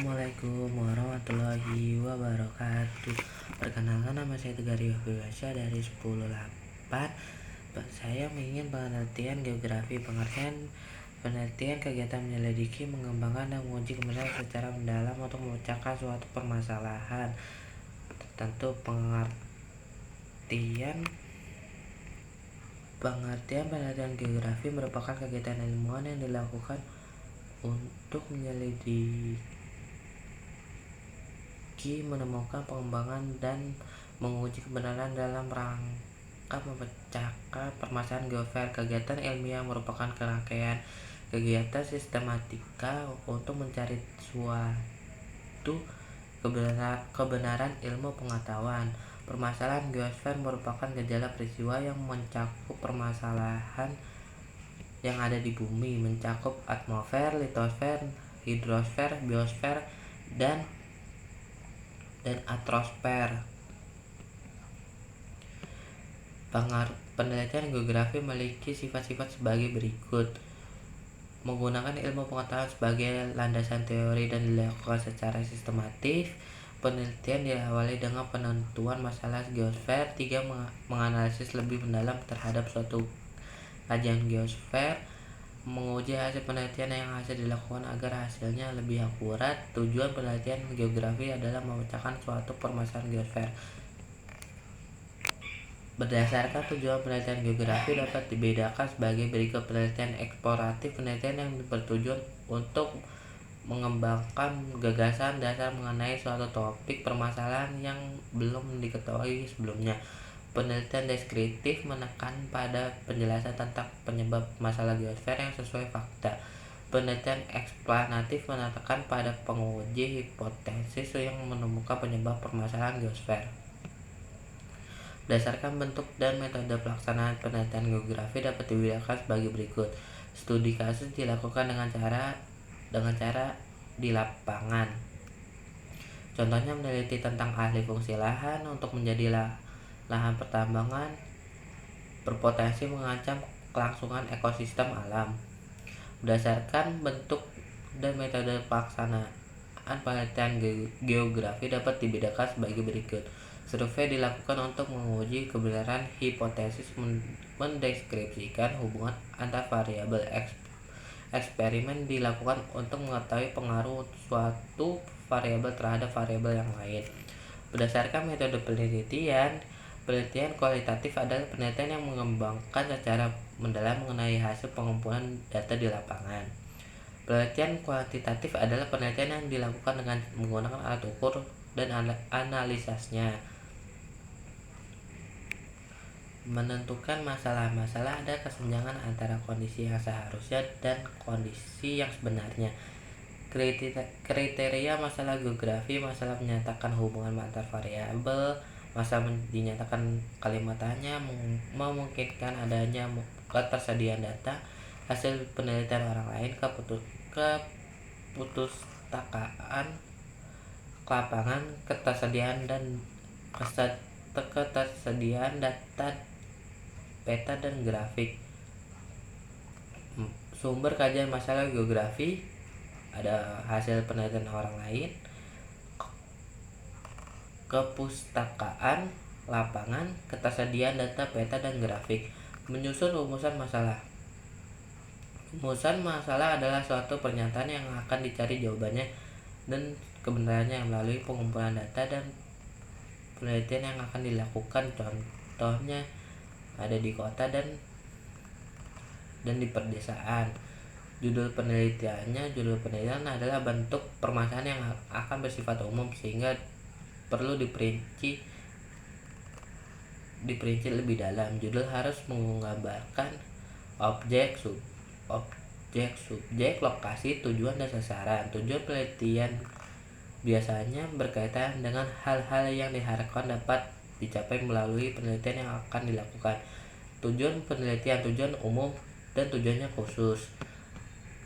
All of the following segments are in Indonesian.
Assalamualaikum warahmatullahi wabarakatuh. Perkenalkan, nama saya Tegar Yofiwasya dari 10.8. Saya ingin pengertian geografi. Pengertian kegiatan menyelidiki, mengembangkan, dan menguji kebenaran secara mendalam untuk memecahkan suatu permasalahan. Tentu pengertian geografi merupakan kegiatan ilmuwan yang dilakukan untuk menyelidiki, menemukan, pengembangan, dan menguji kebenaran dalam rangka memecahkan permasalahan geofer. Kegiatan ilmiah merupakan rangkaian kegiatan sistematika untuk mencari suatu kebenaran ilmu pengetahuan. Permasalahan geosfer merupakan gejala peristiwa yang mencakup permasalahan yang ada di bumi, mencakup atmosfer, litosfer, hidrosfer, biosfer, dan atrosfer. Penelitian geografi memiliki sifat-sifat sebagai berikut: menggunakan ilmu pengetahuan sebagai landasan teori dan dilakukan secara sistematis. Penelitian diawali dengan penentuan masalah geosfer. 3. Menganalisis lebih mendalam terhadap suatu kajian geosfer, menguji hasil penelitian yang dilakukan agar hasilnya lebih akurat. Tujuan penelitian geografi adalah memecahkan suatu permasalahan geosfer. Berdasarkan tujuan penelitian geografi dapat dibedakan sebagai berikut: penelitian eksploratif, penelitian yang bertujuan untuk mengembangkan gagasan dasar mengenai suatu topik permasalahan yang belum diketahui sebelumnya. Penelitian deskriptif, menekan pada penjelasan tentang penyebab masalah geosfer yang sesuai fakta. Penelitian eksplanatif, menekan pada penguji hipotesis yang menemukan penyebab permasalahan geosfer. Berdasarkan bentuk dan metode pelaksanaan penelitian geografi dapat dibedakan sebagai berikut: studi kasus dilakukan dengan cara di lapangan. Contohnya meneliti tentang ahli fungsi lahan untuk menjadi lahan pertambangan berpotensi mengancam kelangsungan ekosistem alam. Berdasarkan bentuk dan metode pelaksanaan penelitian geografi dapat dibedakan sebagai berikut: survei dilakukan untuk menguji kebenaran hipotesis, mendeskripsikan hubungan antar variabel. Eksperimen dilakukan untuk mengetahui pengaruh suatu variabel terhadap variabel yang lain. Berdasarkan metode penelitian kualitatif adalah penelitian yang mengembangkan secara mendalam mengenai hasil pengumpulan data di lapangan. Penelitian kuantitatif adalah penelitian yang dilakukan dengan menggunakan alat ukur dan analisisnya. Menentukan masalah-masalah, ada kesenjangan antara kondisi yang seharusnya dan kondisi yang sebenarnya. Kriteria masalah geografi: masalah menyatakan hubungan antar variabel, masalah dinyatakan kalimat tanya, memungkinkan adanya ketersediaan data, hasil penelitian orang lain, keputustakaan lapangan, ketersediaan data, peta, dan grafik. Sumber kajian masalah geografi: ada hasil penelitian orang lain, kepustakaan lapangan, ketersediaan data, peta, dan grafik. Menyusun rumusan masalah. Rumusan masalah adalah suatu pernyataan yang akan dicari jawabannya dan kebenarannya melalui pengumpulan data dan penelitian yang akan dilakukan. Contohnya ada di kota dan di perdesaan. Judul penelitian adalah bentuk permasalahan yang akan bersifat umum sehingga perlu diperinci lebih dalam. Judul harus menggambarkan objek, subjek, lokasi, tujuan, dan sasaran. Tujuan penelitian biasanya berkaitan dengan hal-hal yang diharapkan dapat dicapai melalui penelitian yang akan dilakukan. Tujuan penelitian, tujuan umum, dan tujuannya khusus.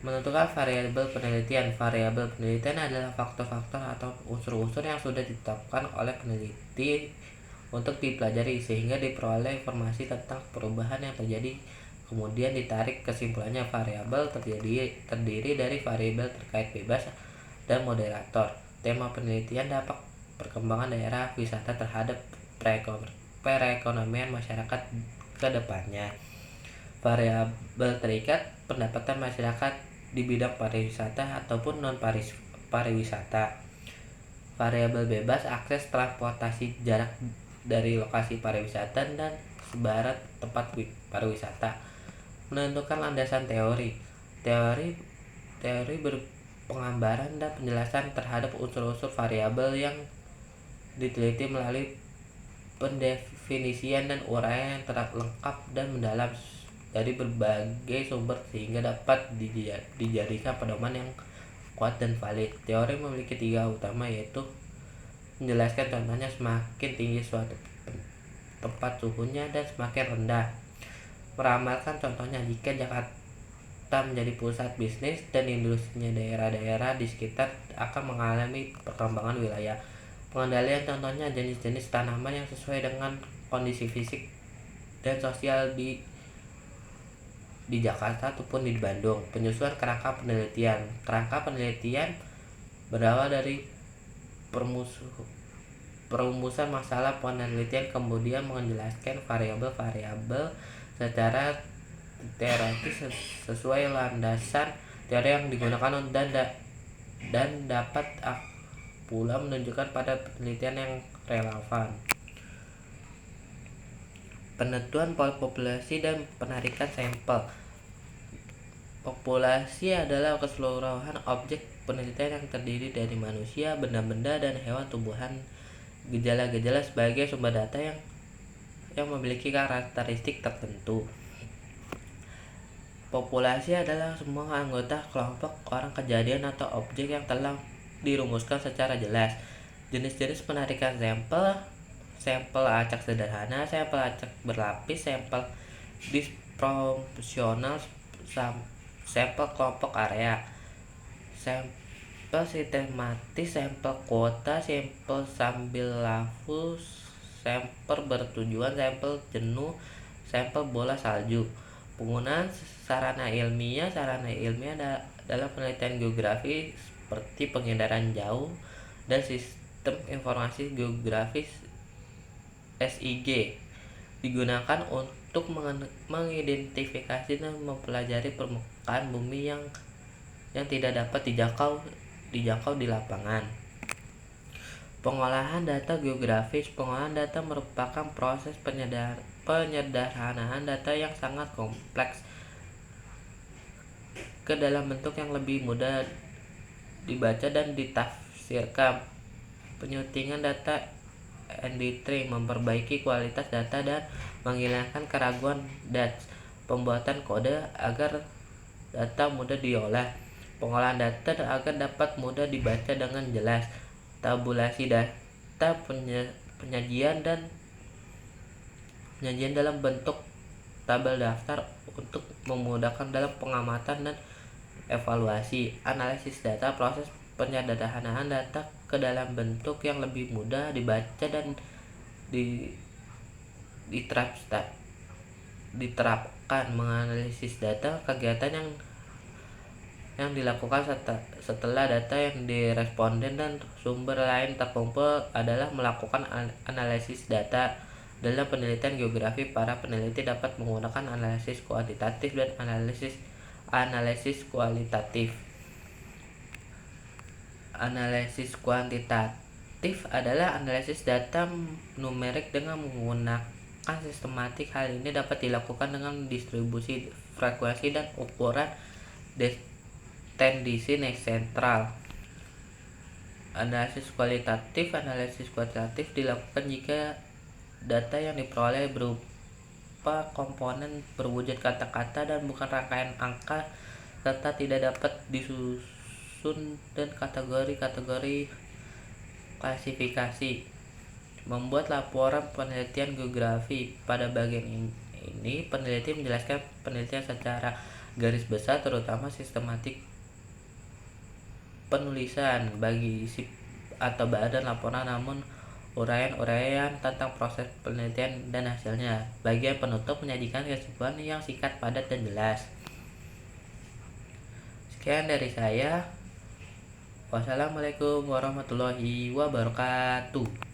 Menentukan variabel penelitian. Variabel penelitian adalah faktor-faktor atau unsur-unsur yang sudah ditetapkan oleh peneliti untuk dipelajari sehingga diperoleh informasi tentang perubahan yang terjadi, kemudian ditarik kesimpulannya. Variabel terdiri dari variabel terkait bebas dan moderator. Tema penelitian dapat perkembangan daerah wisata terhadap perekonomian masyarakat ke depannya. Variabel terikat pendapatan masyarakat di bidang pariwisata ataupun non-pariwisata. Variabel bebas akses transportasi jarak dari lokasi pariwisata dan sebaran tempat pariwisata. Menentukan landasan teori. Teori berpenggambaran dan penjelasan terhadap unsur-unsur variabel yang diteliti melalui pendefinisian dan uraian yang lengkap dan mendalam dari berbagai sumber sehingga dapat dijadikan pedoman yang kuat dan valid. Teori memiliki 3 utama, yaitu menjelaskan contohnya semakin tinggi suatu tempat suhunya dan semakin rendah. Meramalkan contohnya jika Jakarta menjadi pusat bisnis dan industrinya, daerah-daerah di sekitar akan mengalami perkembangan wilayah. Pengendalian contohnya jenis-jenis tanaman yang sesuai dengan kondisi fisik dan sosial di Jakarta ataupun di Bandung. Penyusunan kerangka penelitian. Kerangka penelitian berawal dari perumusan masalah penelitian, kemudian menjelaskan variabel-variabel secara teoritis sesuai landasan teori yang digunakan dan dapat pula menunjukkan pada penelitian yang relevan. Penentuan populasi dan penarikan sampel. Populasi adalah keseluruhan objek penelitian yang terdiri dari manusia, benda-benda, dan hewan tumbuhan. Gejala-gejala sebagai sumber data yang memiliki karakteristik tertentu. Populasi adalah semua anggota kelompok orang, kejadian, atau objek yang telah dirumuskan secara jelas. Jenis-jenis penarikan sampel: sampel acak sederhana, sampel acak berlapis, sampel disproporsional, sampel kelompok area, sampel sistematis, sampel kuota, sampel sambil lafu, sampel bertujuan, sampel jenuh, sampel bola salju. Penggunaan sarana ilmiah dalam penelitian geografi seperti pengindaran jauh dan sistem informasi geografis SIG digunakan untuk mengidentifikasi dan mempelajari permukaan bumi yang tidak dapat dijangkau di lapangan. Pengolahan data geografis. Pengolahan data merupakan proses penyederhanaan data yang sangat kompleks ke dalam bentuk yang lebih mudah dibaca dan ditafsirkan. Penyuntingan data ND3 memperbaiki kualitas data dan menghilangkan keraguan DATS. Pembuatan kode agar data mudah diolah. Pengolahan data agar dapat mudah dibaca dengan jelas. Tabulasi data, penyajian dalam bentuk tabel daftar untuk memudahkan dalam pengamatan dan evaluasi. Analisis data, proses penyederhanaan data ke dalam bentuk yang lebih mudah dibaca dan diterapkan. Menganalisis data, kegiatan yang dilakukan setelah data yang diresponden dan sumber lain terkumpul adalah melakukan analisis data. Dalam penelitian geografi, para peneliti dapat menggunakan analisis kuantitatif dan analisis kualitatif. Analisis kuantitatif adalah analisis data numerik dengan menggunakan sistematik. Hal ini dapat dilakukan dengan distribusi frekuensi dan ukuran tendensi sentral. Analisis kualitatif dilakukan jika data yang diperoleh berupa komponen berwujud kata-kata dan bukan rangkaian angka, serta tidak dapat disusun dan kategori-kategori klasifikasi. Membuat laporan penelitian geografi. Pada bagian ini, peneliti menjelaskan penelitian secara garis besar, terutama sistematik penulisan bagi isi atau badan laporan, namun uraian tentang proses penelitian dan hasilnya. Bagian penutup menyajikan kesimpulan yang singkat, padat, dan jelas. Sekian dari saya. Wassalamualaikum warahmatullahi wabarakatuh.